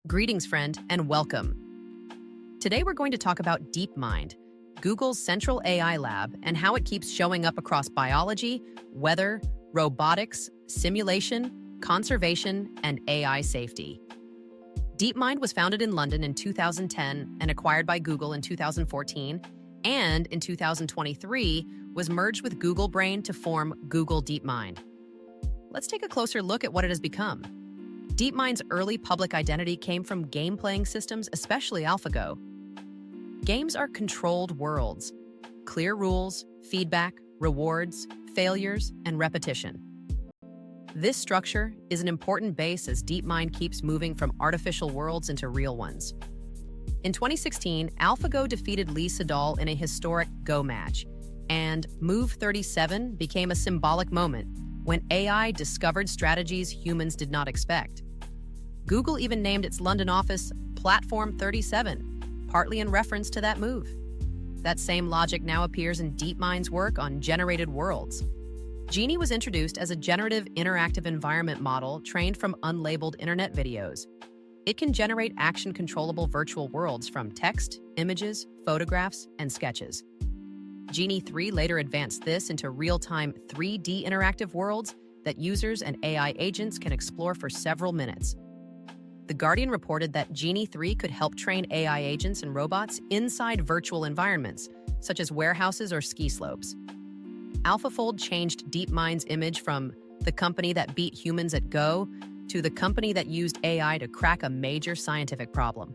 Greetings, friend, and welcome. Today we're going to talk about DeepMind, Google's central AI lab, and how it keeps showing up across biology, weather, robotics, simulation, conservation, and AI safety. DeepMind was founded in London in 2010 and acquired by Google in 2014, and in 2023 was merged with Google Brain to form Google DeepMind. Let's take a closer look at what it has become. DeepMind's early public identity came from game-playing systems, especially AlphaGo. Games are controlled worlds, clear rules, feedback, rewards, failures, and repetition. This structure is an important base as DeepMind keeps moving from artificial worlds into real ones. In 2016, AlphaGo defeated Lee Sedol in a historic Go match, and Move 37 became a symbolic moment when AI discovered strategies humans did not expect. Google even named its London office Platform 37, partly in reference to that move. That same logic now appears in DeepMind's work on generated worlds. Genie was introduced as a generative interactive environment model trained from unlabeled internet videos. It can generate action-controllable virtual worlds from text, images, photographs, and sketches. Genie 3 later advanced this into real-time 3D interactive worlds that users and AI agents can explore for several minutes. The Guardian reported that Genie 3 could help train AI agents and robots inside virtual environments, such as warehouses or ski slopes. AlphaFold changed DeepMind's image from the company that beat humans at Go to the company that used AI to crack a major scientific problem.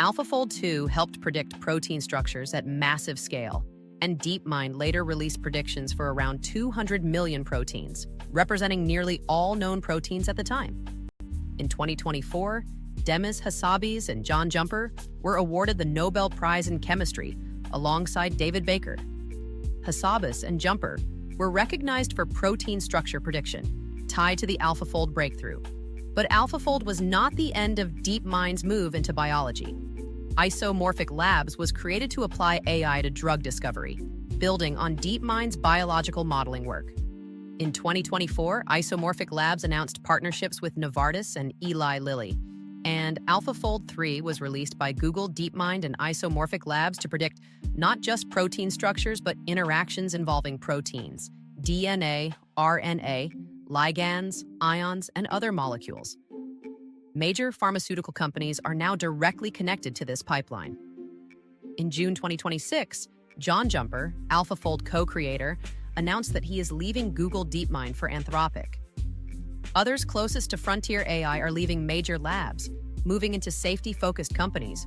AlphaFold 2 helped predict protein structures at massive scale, and DeepMind later released predictions for around 200 million proteins, representing nearly all known proteins at the time. In 2024, Demis Hassabis and John Jumper were awarded the Nobel Prize in Chemistry alongside David Baker. Hassabis and Jumper were recognized for protein structure prediction, tied to the AlphaFold breakthrough. But AlphaFold was not the end of DeepMind's move into biology. Isomorphic Labs was created to apply AI to drug discovery, building on DeepMind's biological modeling work. In 2024, Isomorphic Labs announced partnerships with Novartis and Eli Lilly, and AlphaFold 3 was released by Google DeepMind and Isomorphic Labs to predict not just protein structures, but interactions involving proteins, DNA, RNA, ligands, ions, and other molecules. Major pharmaceutical companies are now directly connected to this pipeline. In June 2026, John Jumper, AlphaFold co-creator, announced that he is leaving Google DeepMind for Anthropic. Others closest to frontier AI are leaving major labs, moving into safety-focused companies,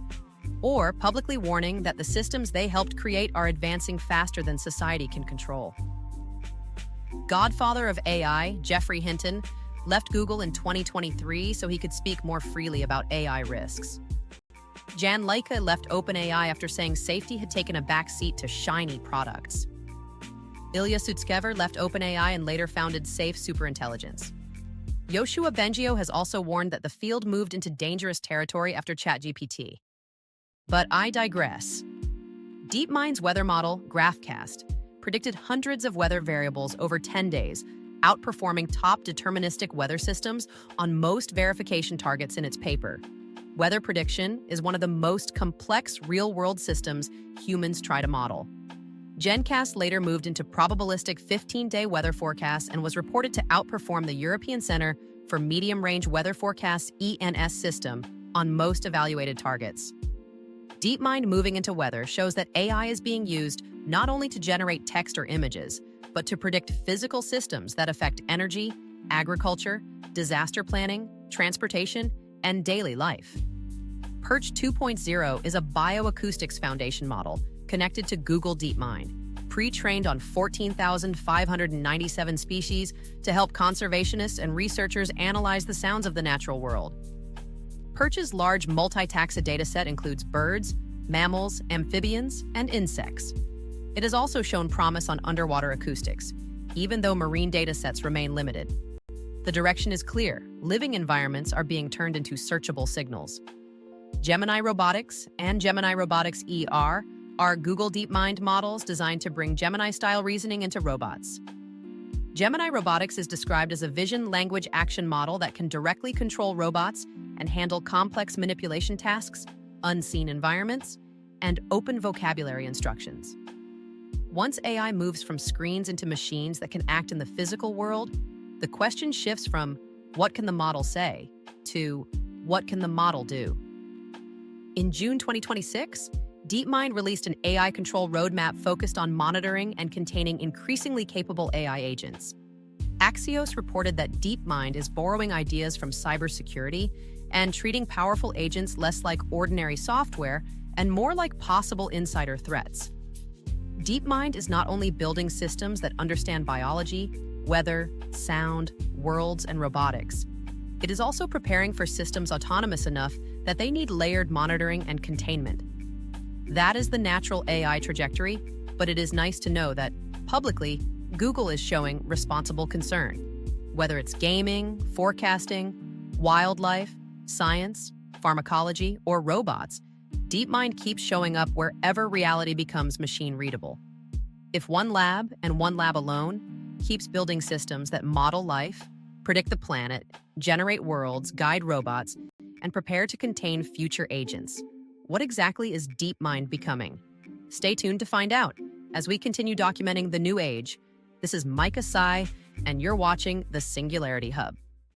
or publicly warning that the systems they helped create are advancing faster than society can control. Godfather of AI, Geoffrey Hinton, left Google in 2023 so he could speak more freely about AI risks. Jan Leike left OpenAI after saying safety had taken a backseat to shiny products. Ilya Sutskever left OpenAI and later founded Safe Superintelligence. Yoshua Bengio has also warned that the field moved into dangerous territory after ChatGPT. But I digress. DeepMind's weather model, GraphCast, predicted hundreds of weather variables over 10 days, outperforming top deterministic weather systems on most verification targets in its paper. Weather prediction is one of the most complex real-world systems humans try to model. GenCast later moved into probabilistic 15-day weather forecasts and was reported to outperform the European Center for Medium-Range Weather Forecasts (ENS) system on most evaluated targets. DeepMind moving into weather shows that AI is being used not only to generate text or images, but to predict physical systems that affect energy, agriculture, disaster planning, transportation, and daily life. Perch 2.0 is a bioacoustics foundation model connected to Google DeepMind, pre-trained on 14,597 species to help conservationists and researchers analyze the sounds of the natural world. Perch's large multi-taxa dataset includes birds, mammals, amphibians, and insects. It has also shown promise on underwater acoustics, even though marine datasets remain limited. The direction is clear. Living environments are being turned into searchable signals. Gemini Robotics and Gemini Robotics ER are Google DeepMind models designed to bring Gemini-style reasoning into robots. Gemini Robotics is described as a vision-language action model that can directly control robots and handle complex manipulation tasks, unseen environments, and open vocabulary instructions. Once AI moves from screens into machines that can act in the physical world, the question shifts from what can the model say to what can the model do? In June 2026, DeepMind released an AI control roadmap focused on monitoring and containing increasingly capable AI agents. Axios reported that DeepMind is borrowing ideas from cybersecurity and treating powerful agents less like ordinary software and more like possible insider threats. DeepMind is not only building systems that understand biology, weather, sound, worlds, and robotics. It is also preparing for systems autonomous enough that they need layered monitoring and containment. That is the natural AI trajectory, but it is nice to know that, publicly, Google is showing responsible concern. Whether it's gaming, forecasting, wildlife, science, pharmacology, or robots, DeepMind keeps showing up wherever reality becomes machine-readable. If one lab, and one lab alone, keeps building systems that model life, predict the planet, generate worlds, guide robots, and prepare to contain future agents, what exactly is DeepMind becoming? Stay tuned to find out as we continue documenting the new age. This is Micah Sai, and you're watching the Singularity Hub.